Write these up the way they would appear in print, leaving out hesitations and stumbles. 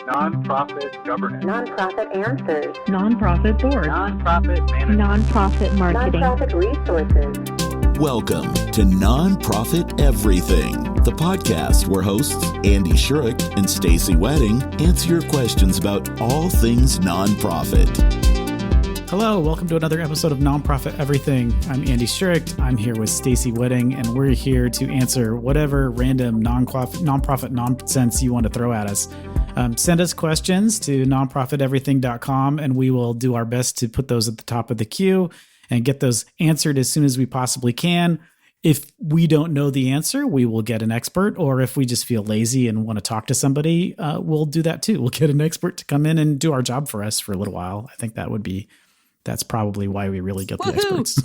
Nonprofit governance. Nonprofit answers. Nonprofit board. Nonprofit management. Nonprofit marketing. Nonprofit resources. Welcome to Nonprofit Everything, the podcast where hosts Andy Shurick and Stacey Wedding answer your questions about all things nonprofit. Hello, welcome to another episode of Nonprofit Everything. I'm Andy Shurick. I'm here with Stacey Wedding, and we're here to answer whatever random nonprofit nonsense you want to throw at us. Send us questions to nonprofiteverything.com, and we will do our best to put those at the top of the queue and get those answered as soon as we possibly can. If we don't know the answer, we will get an expert, or if we just feel lazy and want to talk to somebody, we'll do that too. We'll get an expert to come in and do our job for us for a little while. I think that's probably why we really get the experts.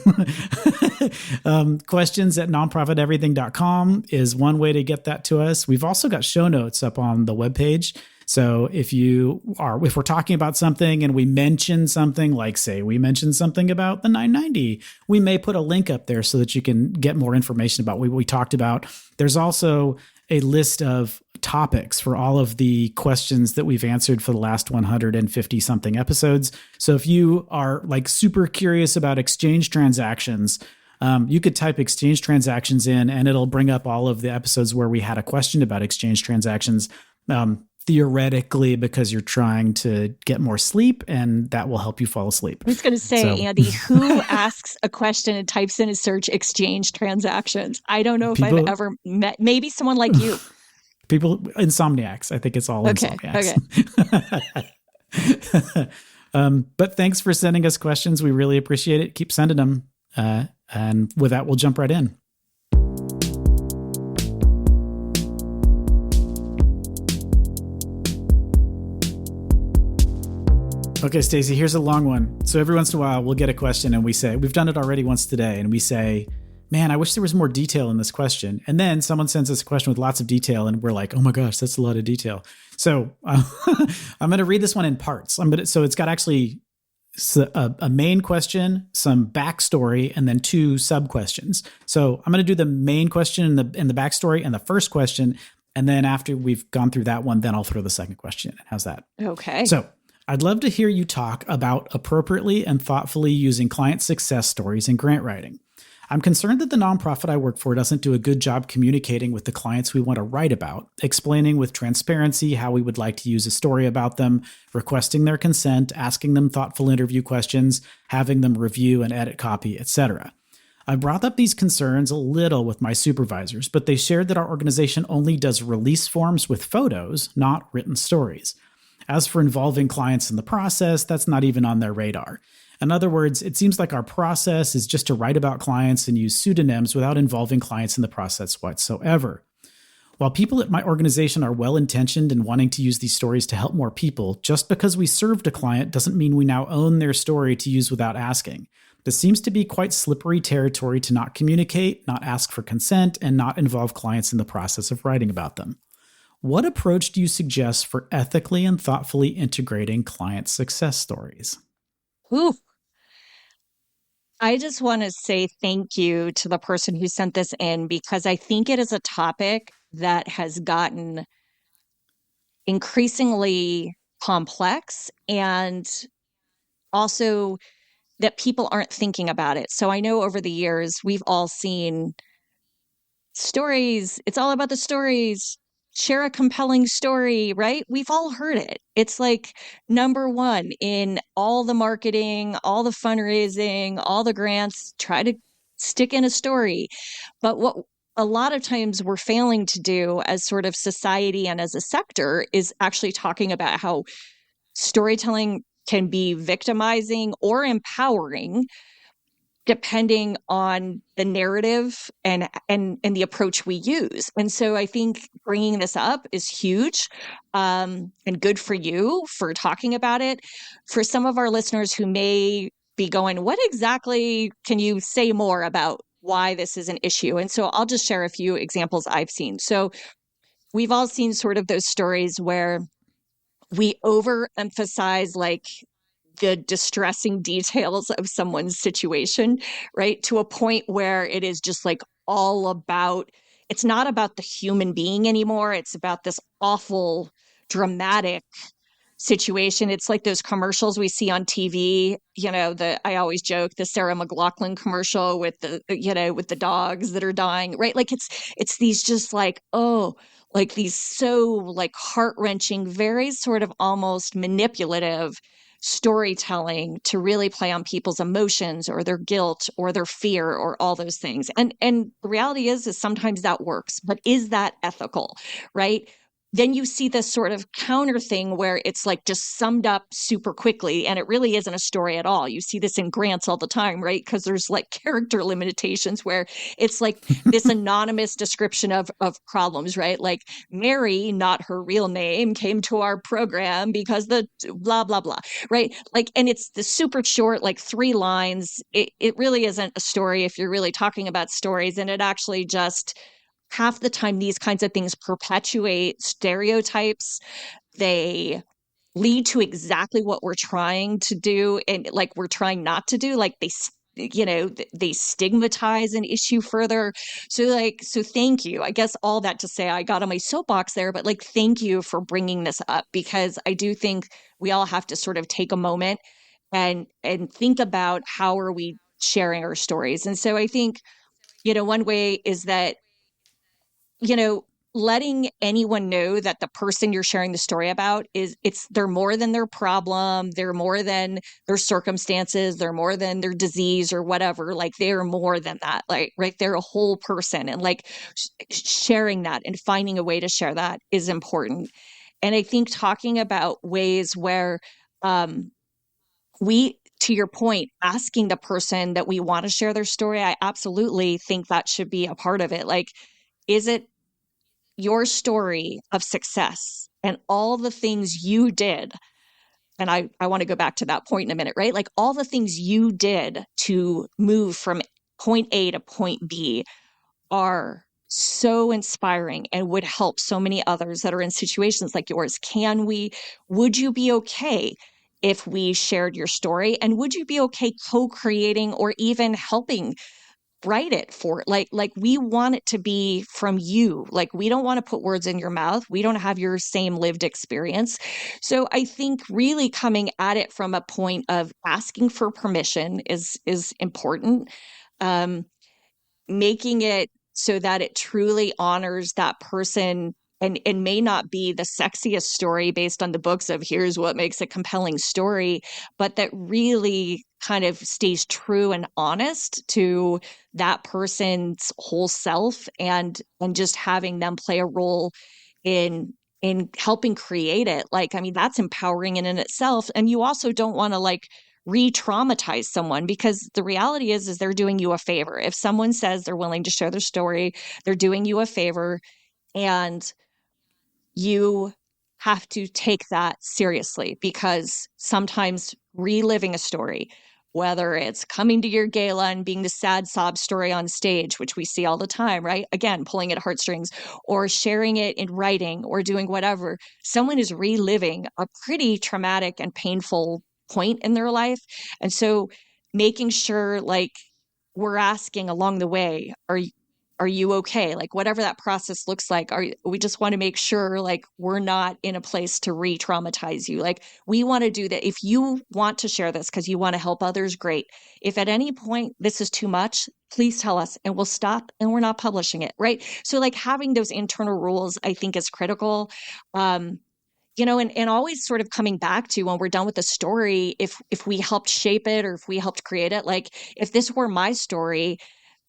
Questions at nonprofiteverything.com is one way to get that to us. We've also got show notes up on the webpage. So if we're talking about something and we mention something, like say we mentioned something about the 990, we may put a link up there so that you can get more information about what we talked about. There's also a list of topics for all of the questions that we've answered for the last 150 something episodes. So if you are like super curious about exchange transactions, you could type exchange transactions in and it'll bring up all of the episodes where we had a question about exchange transactions. Theoretically, because you're trying to get more sleep, and that will help you fall asleep. I was going to say, Andy, who asks a question and types in a search exchange transactions? I don't know if I've ever met, maybe someone like you. People, insomniacs. I think it's all insomniacs. Okay. But thanks for sending us questions. We really appreciate it. Keep sending them. And with that, we'll jump right in. Okay, Stacey, here's a long one. So every once in a while, we'll get a question and we say, we've done it already once today, and we say, man, I wish there was more detail in this question. And then someone sends us a question with lots of detail, and we're like, oh my gosh, that's a lot of detail. So I'm going to read this one in parts. So it's got actually a main question, some backstory, and then two sub-questions. So I'm going to do the main question and the backstory and the first question. And then after we've gone through that one, then I'll throw the second question in. How's that? Okay. So I'd love to hear you talk about appropriately and thoughtfully using client success stories in grant writing. I'm concerned that the nonprofit I work for doesn't do a good job communicating with the clients we want to write about, explaining with transparency how we would like to use a story about them, requesting their consent, asking them thoughtful interview questions, having them review and edit copy, etc. I brought up these concerns a little with my supervisors, but they shared that our organization only does release forms with photos, not written stories. As for involving clients in the process, that's not even on their radar. In other words, it seems like our process is just to write about clients and use pseudonyms without involving clients in the process whatsoever. While people at my organization are well-intentioned in wanting to use these stories to help more people, just because we served a client doesn't mean we now own their story to use without asking. This seems to be quite slippery territory to not communicate, not ask for consent, and not involve clients in the process of writing about them. What approach do you suggest for ethically and thoughtfully integrating client success stories? Ooh. I just want to say thank you to the person who sent this in, because I think it is a topic that has gotten increasingly complex, and also that people aren't thinking about it. So I know over the years, we've all seen stories. It's all about the stories. Share a compelling story, right? We've all heard it. It's like number one in all the marketing, all the fundraising, all the grants, try to stick in a story. But what a lot of times we're failing to do as sort of society and as a sector is actually talking about how storytelling can be victimizing or empowering, depending on the narrative and the approach we use. And so I think bringing this up is huge, and good for you for talking about it. For some of our listeners who may be going, what exactly can you say more about why this is an issue? And so I'll just share a few examples I've seen. So we've all seen sort of those stories where we overemphasize like the distressing details of someone's situation, right? To a point where it is just like all about, it's not about the human being anymore. It's about this awful dramatic situation. It's like those commercials we see on TV, I always joke, the Sarah McLachlan commercial with with the dogs that are dying, right? Like it's these just like, oh, like these so like heart-wrenching, very sort of almost manipulative storytelling to really play on people's emotions or their guilt or their fear or all those things. And the reality is sometimes that works, but is that ethical, right? Then you see this sort of counter thing where it's like just summed up super quickly and it really isn't a story at all. You see this in grants all the time, right? Because there's like character limitations where it's like this anonymous description of problems, right? Like Mary, not her real name, came to our program because the blah, blah, blah, right? Like, and it's the super short, like 3 lines. It really isn't a story if you're really talking about stories. And it actually just half the time, these kinds of things perpetuate stereotypes. They lead to exactly what we're trying to do and like we're trying not to do. Like they stigmatize an issue further. So thank you. I guess all that to say, I got on my soapbox there, but like, thank you for bringing this up because I do think we all have to sort of take a moment and think about how are we sharing our stories. And so I think, one way is that letting anyone know that the person you're sharing the story about they're more than their problem, they're more than their circumstances, they're more than their disease or whatever. Like they're more than that, like, right? They're a whole person. And like sharing that and finding a way to share that is important. And I think talking about ways where to your point, asking the person that we want to share their story, I absolutely think that should be a part of it. Like, is it your story of success and all the things you did? And I want to go back to that point in a minute, right? Like all the things you did to move from point A to point B are so inspiring and would help so many others that are in situations like yours. Would you be okay if we shared your story? And would you be okay co-creating or even helping write it for like we want it to be from you. Like we don't want to put words in your mouth. We don't have your same lived experience. So I think really coming at it from a point of asking for permission is important. Making it so that it truly honors that person and may not be the sexiest story based on the books of here's what makes a compelling story, but that really kind of stays true and honest to that person's whole self and just having them play a role in helping create it. Like, I mean, that's empowering in itself. And you also don't want to like re-traumatize someone because the reality is they're doing you a favor. If someone says they're willing to share their story, they're doing you a favor, and you have to take that seriously because sometimes reliving a story, whether it's coming to your gala and being the sad sob story on stage, which we see all the time, right? Again, pulling at heartstrings, or sharing it in writing or doing whatever, someone is reliving a pretty traumatic and painful point in their life. And so making sure like we're asking along the way, are you okay? Like whatever that process looks like, we just want to make sure like we're not in a place to re-traumatize you. Like we want to do that. If you want to share this because you want to help others, great. If at any point this is too much, please tell us and we'll stop and we're not publishing it, right? So like having those internal rules, I think is critical. And always sort of coming back to when we're done with the story, if we helped shape it or if we helped create it, like if this were my story,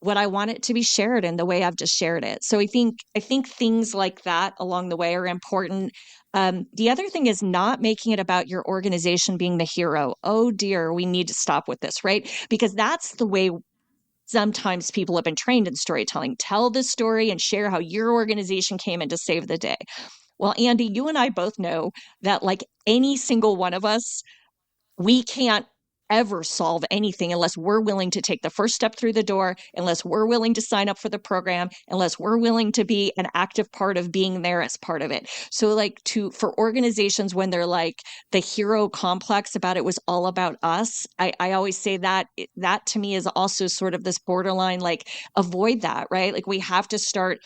would I want it to be shared in the way I've just shared it? So I think things like that along the way are important. The other thing is not making it about your organization being the hero. Oh dear, we need to stop with this, right? Because that's the way sometimes people have been trained in storytelling. Tell the story and share how your organization came in to save the day. Well, Andy, you and I both know that like any single one of us, we can't ever solve anything unless we're willing to take the first step through the door, unless we're willing to sign up for the program, unless we're willing to be an active part of being there as part of it. So like for organizations when they're like the hero complex about it was all about us, I always say that to me is also sort of this borderline, like avoid that, right? Like we have to start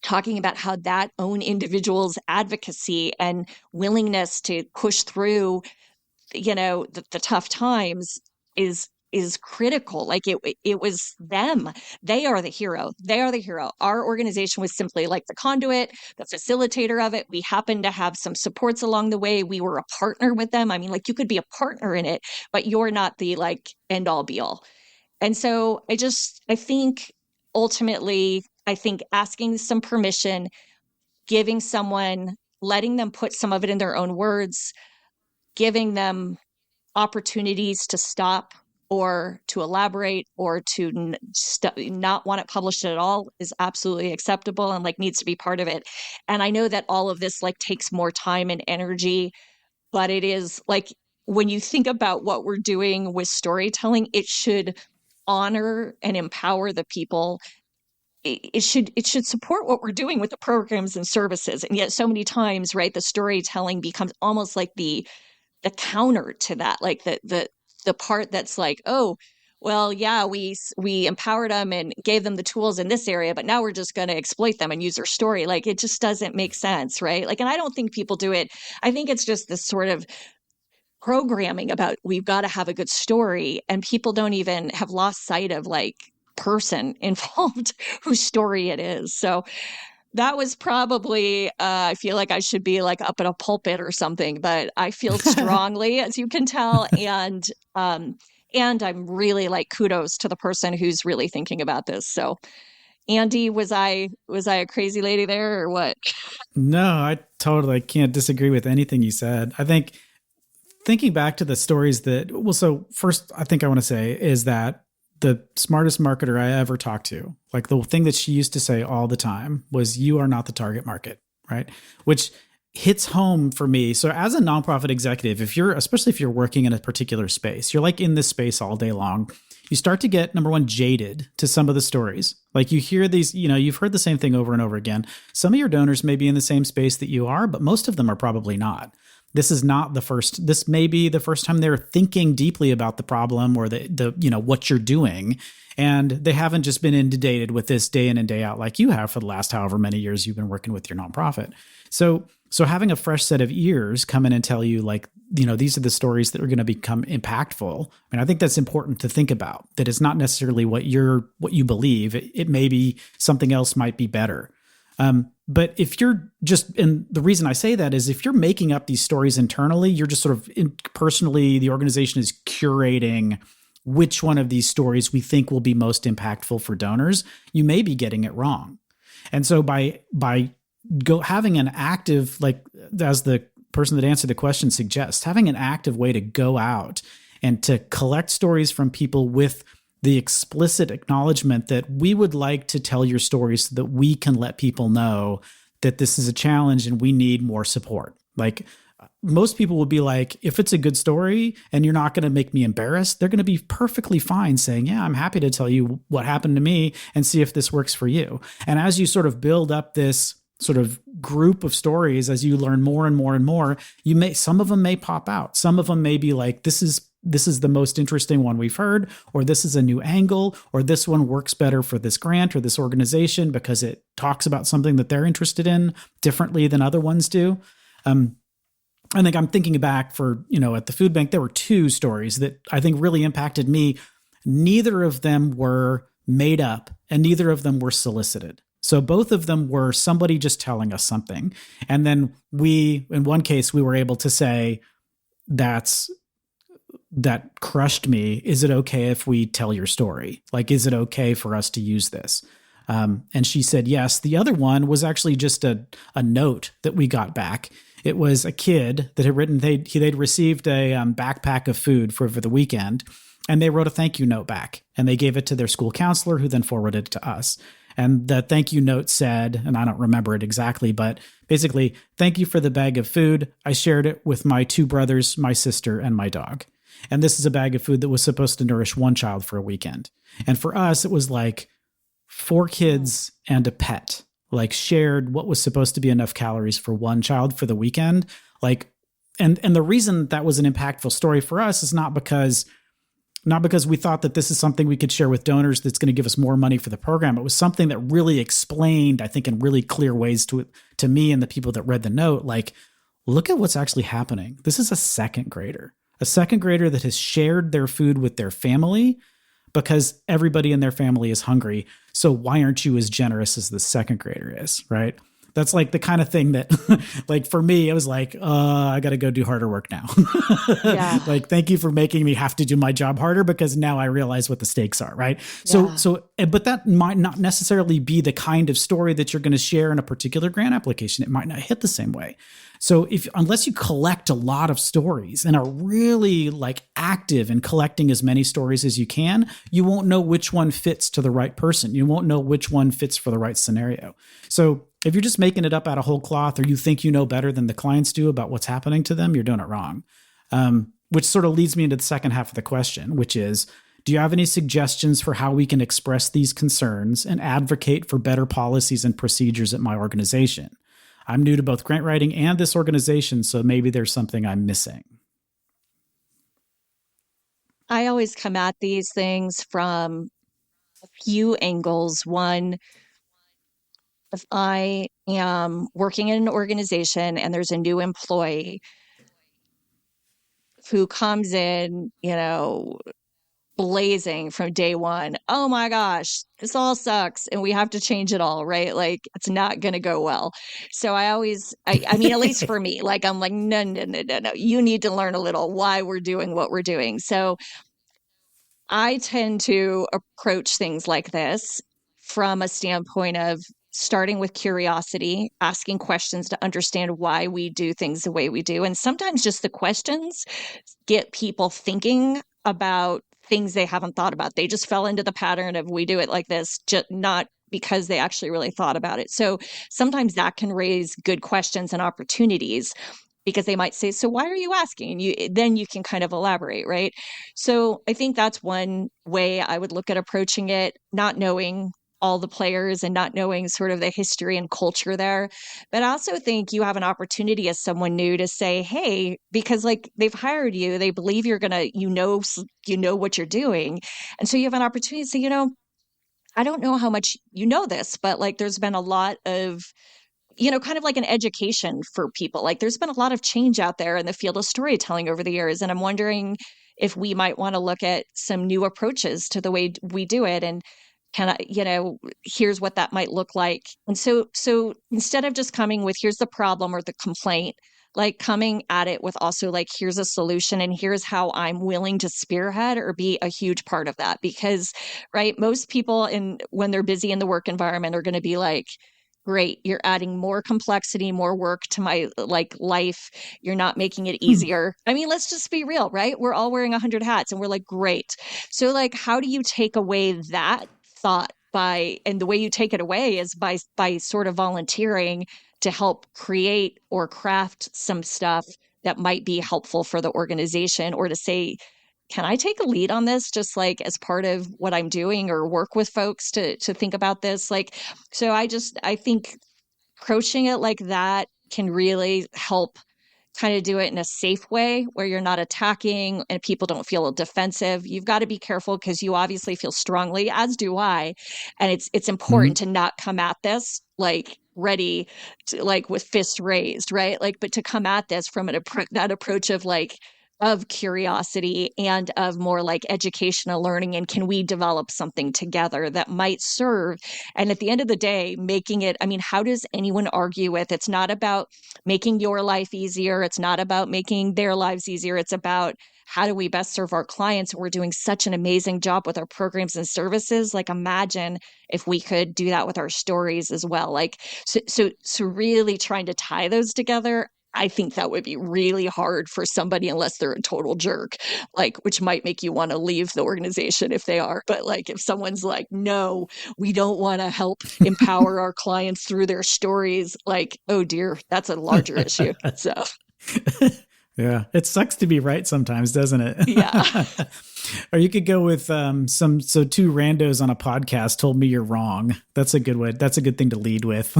talking about how that own individual's advocacy and willingness to push through, the tough times is critical. Like it was them. They are the hero. They are the hero. Our organization was simply like the conduit, the facilitator of it. We happened to have some supports along the way. We were a partner with them. I mean, like, you could be a partner in it, but you're not the like end all be all. And so I think ultimately, asking some permission, giving someone, letting them put some of it in their own words, giving them opportunities to stop or to elaborate or to not want it published at all is absolutely acceptable and like needs to be part of it. And I know that all of this like takes more time and energy, but it is like, when you think about what we're doing with storytelling, it should honor and empower the people. It should support what we're doing with the programs and services. And yet so many times, right, the storytelling becomes almost like the counter to that, like the part that's like, oh, well, yeah, we empowered them and gave them the tools in this area, but now we're just going to exploit them and use their story. Like, it just doesn't make sense, right? Like, and I don't think people do it. I think it's just this sort of programming about we've got to have a good story, and people don't even have lost sight of like person involved whose story it is. So that was probably, I feel like I should be like up in a pulpit or something, but I feel strongly, as you can tell. And I'm really like, kudos to the person who's really thinking about this. So Andy, was I a crazy lady there or what? No, I totally can't disagree with anything you said. I think thinking back to the stories so first I think I want to say is that the smartest marketer I ever talked to, like the thing that she used to say all the time was, you are not the target market, right? Which hits home for me. So as a nonprofit executive, especially if you're working in a particular space, you're like in this space all day long, you start to get, number one, jaded to some of the stories. Like you hear these, you've heard the same thing over and over again. Some of your donors may be in the same space that you are, but most of them are probably not. This may be the first time they're thinking deeply about the problem or the what you're doing. And they haven't just been inundated with this day in and day out like you have for the last however many years you've been working with your nonprofit. So having a fresh set of ears come in and tell you like, these are the stories that are going to become impactful. I mean, I think that's important to think about, that it's not necessarily what you believe. It may be something else might be better. But if you're and the reason I say that is if you're making up these stories internally, you're just sort of personally, the organization is curating which one of these stories we think will be most impactful for donors, you may be getting it wrong. And so by having an active, like as the person that answered the question suggests, having an active way to go out and to collect stories from people with the explicit acknowledgement that we would like to tell your story so that we can let people know that this is a challenge and we need more support. Like most people will be like, if it's a good story and you're not going to make me embarrassed, they're going to be perfectly fine saying, yeah, I'm happy to tell you what happened to me and see if this works for you. And as you sort of build up this sort of group of stories, as you learn more and more and more, some of them may pop out. Some of them may be like, this is the most interesting one we've heard, or this is a new angle, or this one works better for this grant or this organization because it talks about something that they're interested in differently than other ones do. I think I'm thinking back at the food bank, there were two stories that I think really impacted me. Neither of them were made up and neither of them were solicited. So both of them were somebody just telling us something. And then in one case, we were able to say, that crushed me. Is it okay if we tell your story? Like, is it okay for us to use this? And she said yes. The other one was actually just a note that we got back. It was a kid that had written, they'd received a backpack of food for the weekend, and they wrote a thank you note back. And they gave it to their school counselor, who then forwarded it to us. And the thank you note said, and I don't remember it exactly, but basically, thank you for the bag of food. I shared it with my two brothers, my sister, and my dog. And this is a bag of food that was supposed to nourish one child for a weekend. And for us, it was like 4 kids and a pet, like shared what was supposed to be enough calories for one child for the weekend. Like, and the reason that was an impactful story for us is not because not because we thought that this is something we could share with donors that's going to give us more money for the program. It was something that really explained, I think, in really clear ways to me and the people that read the note, like, look at what's actually happening. This is a second grader that has shared their food with their family because everybody in their family is hungry. So why aren't you as generous as the second grader is, right? That's like the kind of thing that, like, for me, it was like, I got to go do harder work now. Yeah. Like, thank you for making me have to do my job harder because now I realize what the stakes are, right? Yeah. But that might not necessarily be the kind of story that you're going to share in a particular grant application. It might not hit the same way. So unless you collect a lot of stories and are really like active in collecting as many stories as you can, you won't know which one fits to the right person. You won't know which one fits for the right scenario. So if you're just making it up out of whole cloth, or you think you know better than the clients do about what's happening to them, you're doing it wrong. Which sort of leads me into the second half of the question, which is, do you have any suggestions for how we can express these concerns and advocate for better policies and procedures at my organization? I'm new to both grant writing and this organization, so maybe there's something I'm missing. I always come at these things from a few angles. One, if I am working in an organization and there's a new employee who comes in, blazing from day one, oh my gosh, this all sucks and we have to change it all, right? Like, it's not going to go well. So I mean, at least for me, like, I'm like, no, you need to learn a little why we're doing what we're doing. So I tend to approach things like this from a standpoint of starting with curiosity, asking questions to understand why we do things the way we do. And sometimes just the questions get people thinking about things they haven't thought about. They just fell into the pattern of we do it like this, just not because they actually really thought about it. So sometimes that can raise good questions and opportunities, because they might say, so why are you asking? Then you can kind of elaborate, right? So I think that's one way I would look at approaching it, not knowing all the players and not knowing sort of the history and culture there. But I also think you have an opportunity as someone new to say, hey, because like they've hired you, they believe you're going to, you know what you're doing. And so you have an opportunity to say, I don't know how much you know this, but like there's been a lot of kind of like an education for people. Like there's been a lot of change out there in the field of storytelling over the years. And I'm wondering if we might want to look at some new approaches to the way we do it. And here's what that might look like. And so instead of just coming with, here's the problem or the complaint, like coming at it with also like, here's a solution and here's how I'm willing to spearhead or be a huge part of that. Because, right, most people when they're busy in the work environment are going to be like, great, you're adding more complexity, more work to my life. You're not making it easier. I mean, let's just be real, right? We're all wearing 100 hats and we're like, great. So like, how do you take away that thought and the way you take it away is by sort of volunteering to help create or craft some stuff that might be helpful for the organization, or to say, can I take a lead on this just like as part of what I'm doing, or work with folks to think about this? Like, so I think approaching it like that can really help kind of do it in a safe way where you're not attacking and people don't feel defensive. You've got to be careful because you obviously feel strongly, as do I. And it's important to not come at this like ready to, like with fists raised, right? Like, but to come at this from that approach of like, of curiosity and of more like educational learning, and can we develop something together that might serve? And at the end of the day, making it, I mean, how does anyone argue with? It's not about making your life easier. It's not about making their lives easier. It's about how do we best serve our clients? We're doing such an amazing job with our programs and services. Like, imagine if we could do that with our stories as well. Like, so really trying to tie those together, I think that would be really hard for somebody unless they're a total jerk, like, which might make you want to leave the organization if they are. But like, if someone's like, no, we don't want to help empower our clients through their stories, like, oh dear, that's a larger issue. So. Yeah, it sucks to be right sometimes, doesn't it? Yeah. Or you could go with so two randos on a podcast told me you're wrong. That's a good way. That's a good thing to lead with.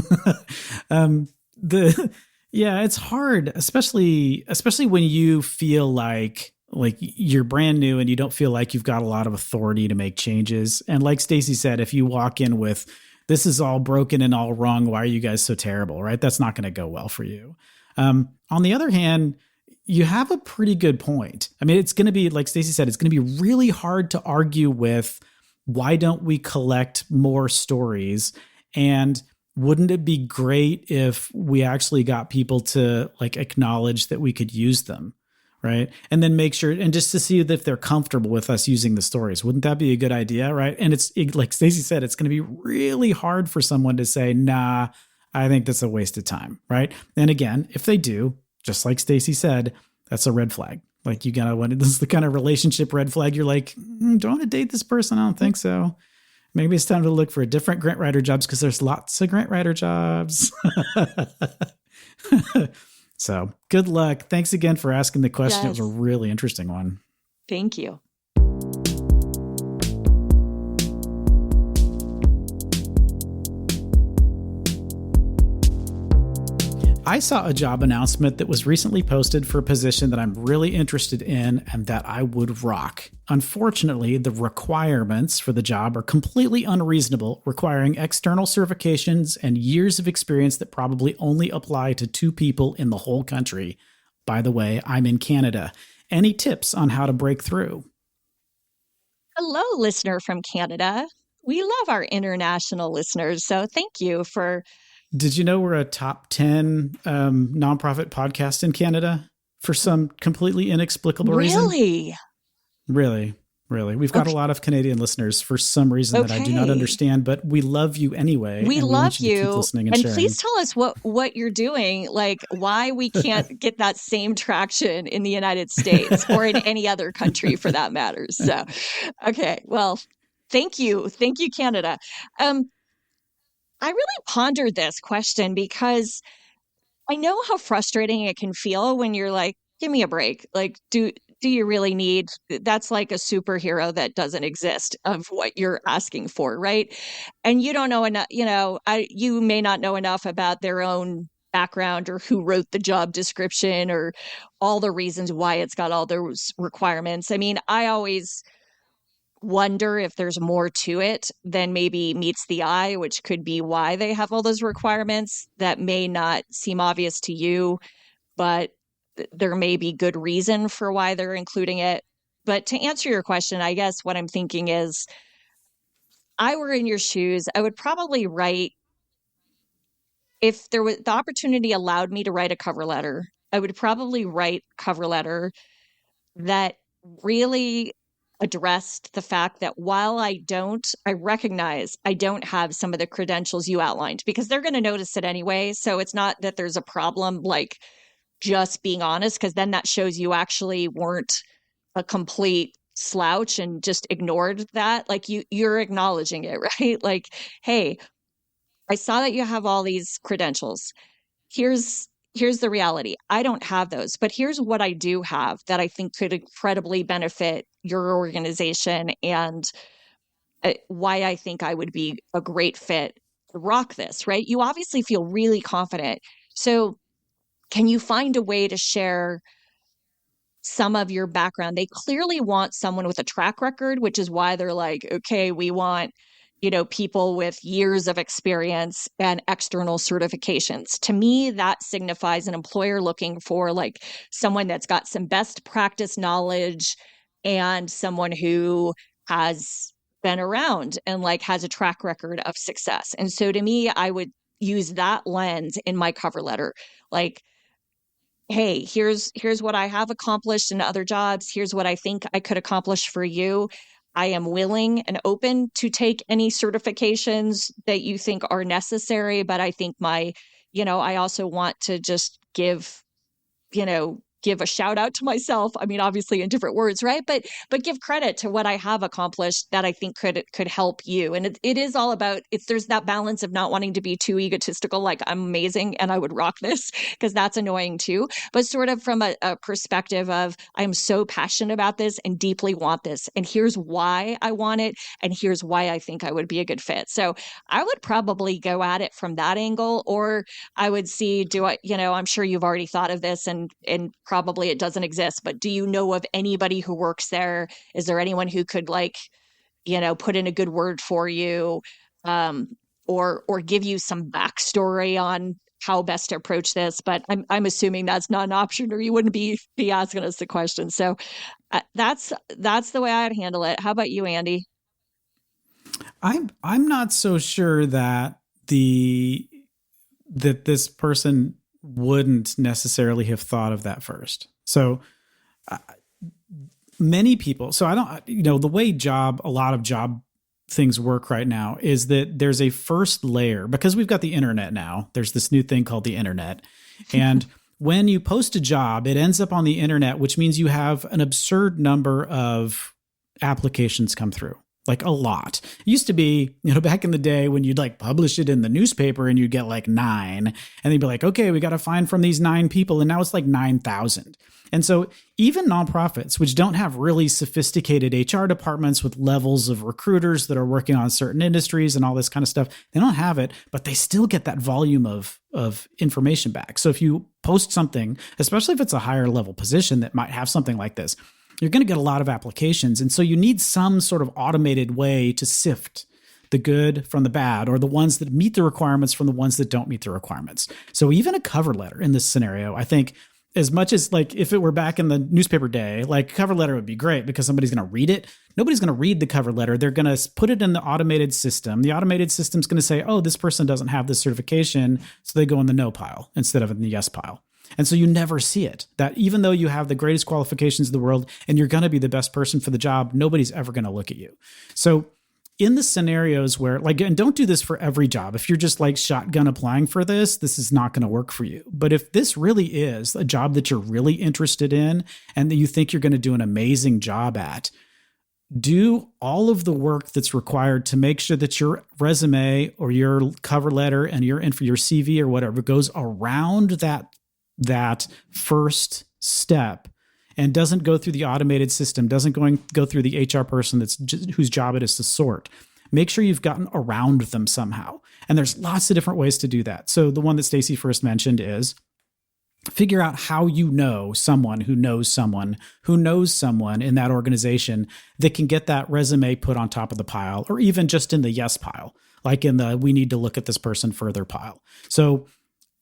Yeah, it's hard, especially when you feel like like you're brand new and you don't feel like you've got a lot of authority to make changes. And like Stacey said, if you walk in with, this is all broken and all wrong, why are you guys so terrible, right? That's not going to go well for you. On the other hand, you have a pretty good point. I mean, it's going to be, like Stacey said, it's going to be really hard to argue with, why don't we collect more stories? And wouldn't it be great if we actually got people to like acknowledge that we could use them, right? And then make sure, and just to see if they're comfortable with us using the stories. Wouldn't that be a good idea, right? And like Stacey said, it's going to be really hard for someone to say, nah, I think that's a waste of time, right? And again, if they do, just like Stacey said, that's a red flag. Like you gotta, when this is the kind of relationship red flag, you're like, do I want to date this person? I don't think so. Maybe it's time to look for different grant writer jobs because there's lots of grant writer jobs. So good luck. Thanks again for asking the question. Yes. It was a really interesting one. Thank you. I saw a job announcement that was recently posted for a position that I'm really interested in and that I would rock. Unfortunately, the requirements for the job are completely unreasonable, requiring external certifications and years of experience that probably only apply to 2 people in the whole country. By the way, I'm in Canada. Any tips on how to break through? Hello, listener from Canada. We love our international listeners, so thank you for... Did you know we're a top 10 nonprofit podcast in Canada for some completely inexplicable reason? Really? We've got a lot of Canadian listeners for some reason that I do not understand, but we love you anyway. We love you. To keep listening and sharing. Please tell us what you're doing, like why we can't get that same traction in the United States or in any other country for that matter. So, okay. Well, thank you. Thank you, Canada. I really pondered this question because I know how frustrating it can feel when you're like, give me a break. Like, do you really need, that's like a superhero that doesn't exist of what you're asking for, right? And you don't know enough, you may not know enough about their own background or who wrote the job description or all the reasons why it's got all those requirements. I mean, I always wonder if there's more to it than maybe meets the eye, which could be why they have all those requirements that may not seem obvious to you, but there may be good reason for why they're including it. But to answer your question, I guess what I'm thinking is, I were in your shoes, I would probably write, if there was the opportunity allowed me to write a cover letter, I would probably write a cover letter that really addressed the fact that while I recognize I don't have some of the credentials you outlined, because they're going to notice it anyway. So it's not that there's a problem, like just being honest, because then that shows you actually weren't a complete slouch and just ignored that. Like you're acknowledging it, right? Like, hey, I saw that you have all these credentials. Here's the reality. I don't have those, but here's what I do have that I think could incredibly benefit your organization and why I think I would be a great fit to rock this, right? You obviously feel really confident. So can you find a way to share some of your background? They clearly want someone with a track record, which is why they're like, okay, we want people with years of experience and external certifications. To me, that signifies an employer looking for like someone that's got some best practice knowledge and someone who has been around and like has a track record of success. And so to me, I would use that lens in my cover letter. Like, hey, here's what I have accomplished in other jobs. Here's what I think I could accomplish for you. I am willing and open to take any certifications that you think are necessary, but I think I also want to just give a shout out to myself. I mean, obviously in different words, right? But give credit to what I have accomplished that I think could help you. And it is all about, there's that balance of not wanting to be too egotistical, like I'm amazing and I would rock this, because that's annoying too. But sort of from a perspective of, I'm so passionate about this and deeply want this. And here's why I want it. And here's why I think I would be a good fit. So I would probably go at it from that angle, or I would see, I'm sure you've already thought of this and probably it doesn't exist, but do you know of anybody who works there? Is there anyone who could put in a good word for you, or give you some backstory on how best to approach this? But I'm assuming that's not an option, or you wouldn't be asking us the question. So that's the way I'd handle it. How about you, Andy? I'm not so sure that this person wouldn't necessarily have thought of that first. So many people, so I don't, the way a lot of job things work right now is that there's a first layer, because we've got the internet now. There's this new thing called the internet. And when you post a job, it ends up on the internet, which means you have an absurd number of applications come through. Like a lot. It used to be, back in the day when you'd like publish it in the newspaper and you'd get like 9, and they'd be like, okay, we got to find from these 9 people. And now it's like 9,000. And so even nonprofits, which don't have really sophisticated HR departments with levels of recruiters that are working on certain industries and all this kind of stuff, they don't have it, but they still get that volume of information back. So if you post something, especially if it's a higher level position that might have something like this, you're going to get a lot of applications. And so you need some sort of automated way to sift the good from the bad, or the ones that meet the requirements from the ones that don't meet the requirements. So even a cover letter in this scenario, I think, as much as like if it were back in the newspaper day, like cover letter would be great because somebody's going to read it. Nobody's going to read the cover letter. They're going to put it in the automated system. The automated system's going to say, oh, this person doesn't have this certification. So they go in the no pile instead of in the yes pile. And so you never see it, that even though you have the greatest qualifications in the world and you're going to be the best person for the job, nobody's ever going to look at you. So in the scenarios where, and don't do this for every job. If you're just like shotgun applying for this is not going to work for you. But if this really is a job that you're really interested in and that you think you're going to do an amazing job at, do all of the work that's required to make sure that your resume or your cover letter and your CV or whatever goes around that first step and doesn't go through the automated system, doesn't go through the HR person whose job it is to sort. Make sure you've gotten around them somehow. And there's lots of different ways to do that. So the one that Stacey first mentioned is figure out how you know someone who knows someone who knows someone in that organization that can get that resume put on top of the pile, or even just in the yes pile, like in the we need to look at this person further pile. So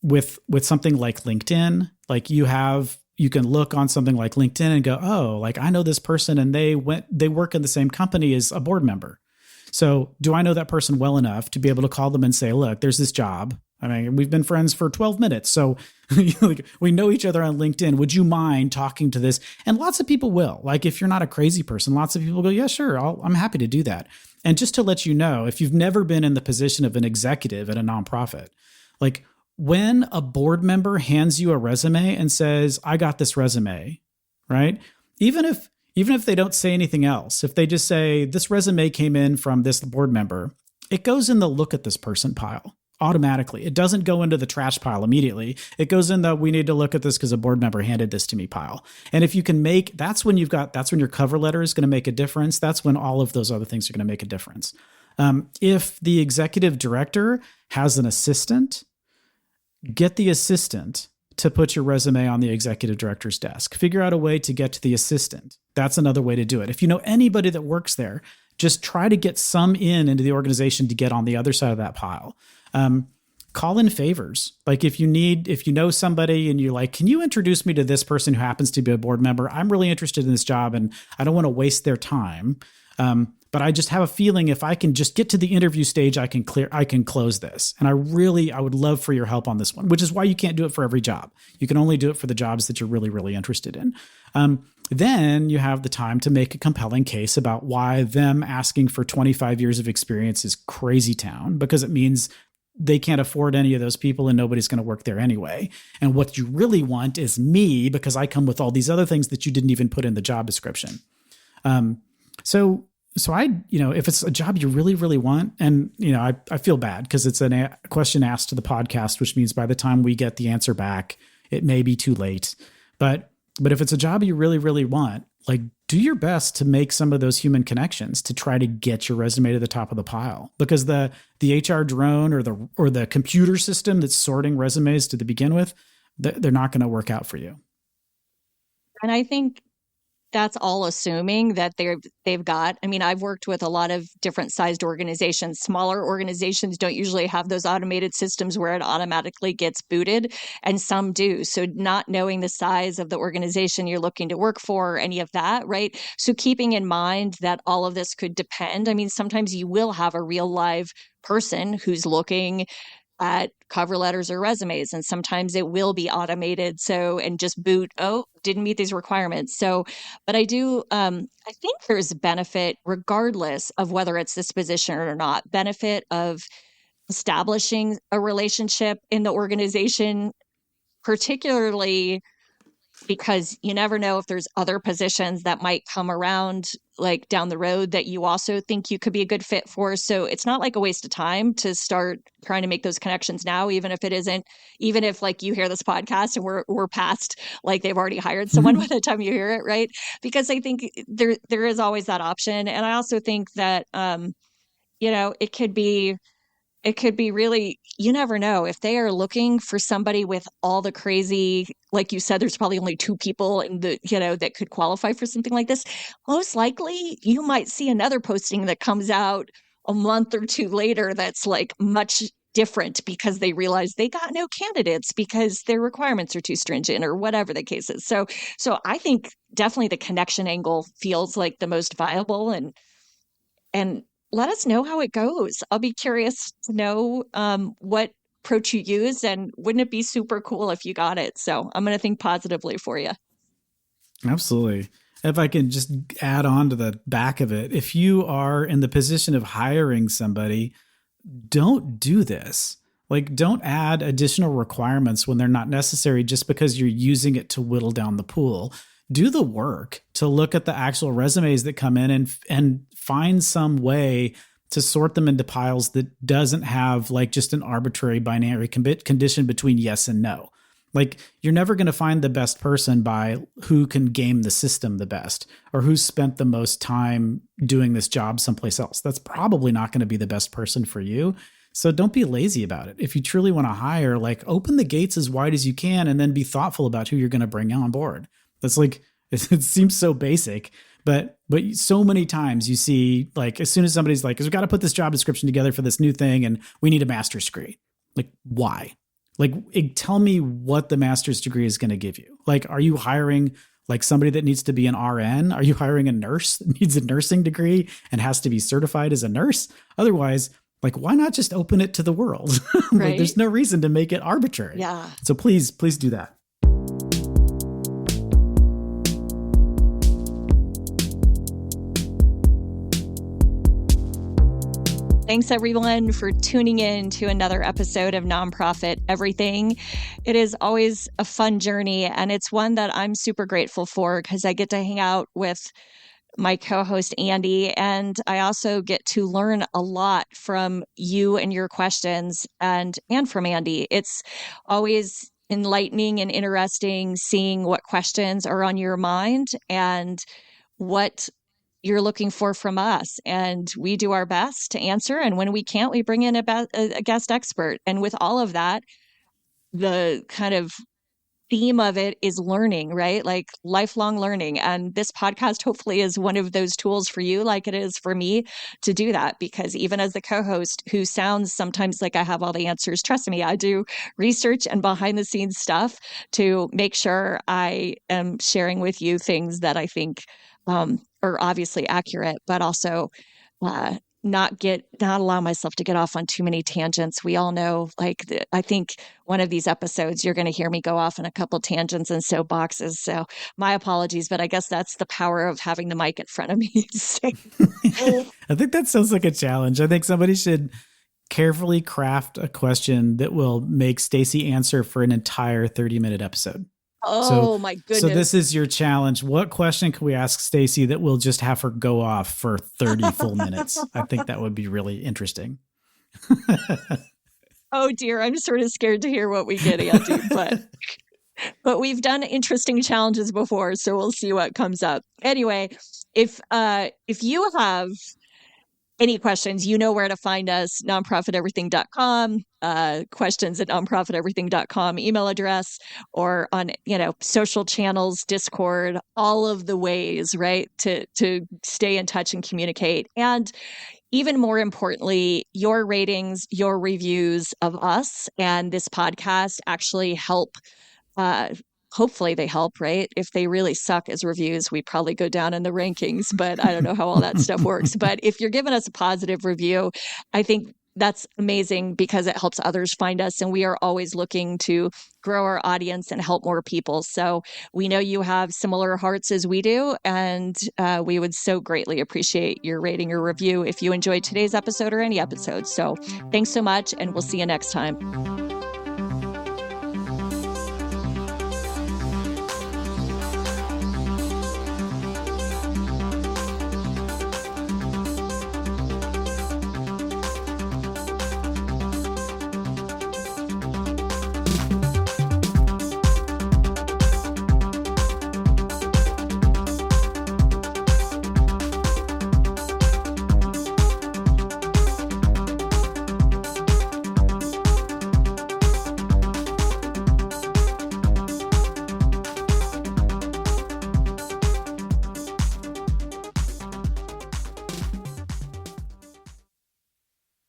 with something like LinkedIn, like you can look on something like LinkedIn and go, oh, like I know this person and they work in the same company as a board member. So do I know that person well enough to be able to call them and say, look, there's this job. I mean, we've been friends for 12 minutes. So we know each other on LinkedIn. Would you mind talking to this? And lots of people will. Like if you're not a crazy person, lots of people go, yeah, sure. I'm happy to do that. And just to let you know, if you've never been in the position of an executive at a nonprofit, like when a board member hands you a resume and says, I got this resume, right? Even if they don't say anything else, if they just say this resume came in from this board member, it goes in the look at this person pile automatically. It doesn't go into the trash pile immediately. It goes in the we need to look at this because a board member handed this to me pile. And if you can that's when your cover letter is going to make a difference. That's when all of those other things are going to make a difference. If the executive director has an assistant, get the assistant to put your resume on the executive director's desk. Figure out a way to get to the assistant. That's another way to do it. If you know anybody that works there, just try to get some into the organization to get on the other side of that pile. Call in favors. Like if you know somebody and you're like, can you introduce me to this person who happens to be a board member? I'm really interested in this job and I don't want to waste their time. But I just have a feeling if I can just get to the interview stage, I can close this. And I would love for your help on this one, which is why you can't do it for every job. You can only do it for the jobs that you're really, really interested in. Then you have the time to make a compelling case about why them asking for 25 years of experience is crazy town, because it means they can't afford any of those people and nobody's going to work there anyway. And what you really want is me, because I come with all these other things that you didn't even put in the job description. So if it's a job you really, really want, and, I feel bad because it's a question asked to the podcast, which means by the time we get the answer back, it may be too late. But if it's a job you really, really want, like do your best to make some of those human connections to try to get your resume to the top of the pile, because the HR drone or the computer system that's sorting resumes to begin with, they're not going to work out for you. And I think that's all assuming that they've got, I mean, I've worked with a lot of different sized organizations. Smaller organizations don't usually have those automated systems where it automatically gets booted, and some do. So not knowing the size of the organization you're looking to work for, or any of that, right? So keeping in mind that all of this could depend. I mean, sometimes you will have a real live person who's looking at cover letters or resumes, and sometimes it will be automated, so, and just boot, oh, didn't meet these requirements. So, but I do, I think there's benefit regardless of whether it's this position or not, benefit of establishing a relationship in the organization, particularly because you never know if there's other positions that might come around like down the road that you also think you could be a good fit for. So it's not like a waste of time to start trying to make those connections now, even if it isn't, even if like you hear this podcast and we're past, like they've already hired someone by the time you hear it, right? Because I think there is always that option. And I also think that, it could be really, you never know if they are looking for somebody with all the crazy, like you said, there's probably only 2 people in the, that could qualify for something like this. Most likely you might see another posting that comes out a month or 2 later that's like much different because they realize they got no candidates because their requirements are too stringent or whatever the case is. So I think definitely the connection angle feels like the most viable, and let us know how it goes. I'll be curious to know what approach you use, and wouldn't it be super cool if you got it? So I'm going to think positively for you. Absolutely. If I can just add on to the back of it, if you are in the position of hiring somebody, don't do this. Like, don't add additional requirements when they're not necessary just because you're using it to whittle down the pool. Do the work to look at the actual resumes that come in and find some way to sort them into piles that doesn't have like just an arbitrary binary condition between yes and no. Like, you're never going to find the best person by who can game the system the best or who's spent the most time doing this job someplace else. That's probably not going to be the best person for you. So don't be lazy about it. If you truly want to hire, like, open the gates as wide as you can and then be thoughtful about who you're going to bring on board. That's like, it seems so basic, but so many times you see, like, as soon as somebody's like, we've got to put this job description together for this new thing and we need a master's degree. Like, why? Like, tell me what the master's degree is going to give you. Like, are you hiring like somebody that needs to be an RN? Are you hiring a nurse that needs a nursing degree and has to be certified as a nurse? Otherwise, like, why not just open it to the world? Right. Like, there's no reason to make it arbitrary. Yeah. So please do that. Thanks, everyone, for tuning in to another episode of Nonprofit Everything. It is always a fun journey, and it's one that I'm super grateful for because I get to hang out with my co-host, Andy, and I also get to learn a lot from you and your questions and from Andy. It's always enlightening and interesting seeing what questions are on your mind and what you're looking for from us. And we do our best to answer. And when we can't, we bring in a guest expert. And with all of that, the kind of theme of it is learning, right? Like lifelong learning. And this podcast hopefully is one of those tools for you, like it is for me, to do that. Because even as the co-host who sounds sometimes like I have all the answers, trust me, I do research and behind the scenes stuff to make sure I am sharing with you things that I think are obviously accurate, but also not allow myself to get off on too many tangents. We all know, I think one of these episodes, you're going to hear me go off on a couple tangents and soapboxes. So my apologies, but I guess that's the power of having the mic in front of me. I think that sounds like a challenge. I think somebody should carefully craft a question that will make Stacey answer for an entire 30-minute episode. Oh, my goodness. So this is your challenge. What question can we ask Stacey that will just have her go off for 30 full minutes? I think that would be really interesting. Oh, dear. I'm sort of scared to hear what we get, Andy, but we've done interesting challenges before, so we'll see what comes up. Anyway, if you have any questions, you know where to find us, nonprofiteverything.com, questions at nonprofiteverything.com email address, or on, social channels, Discord, all of the ways, right, to stay in touch and communicate. And even more importantly, your ratings, your reviews of us and this podcast actually help. Hopefully they help, right? If they really suck as reviews, we probably go down in the rankings, but I don't know how all that stuff works. But if you're giving us a positive review, I think that's amazing because it helps others find us. And we are always looking to grow our audience and help more people. So we know you have similar hearts as we do. And we would so greatly appreciate your rating or review if you enjoyed today's episode or any episode. So thanks so much. And we'll see you next time.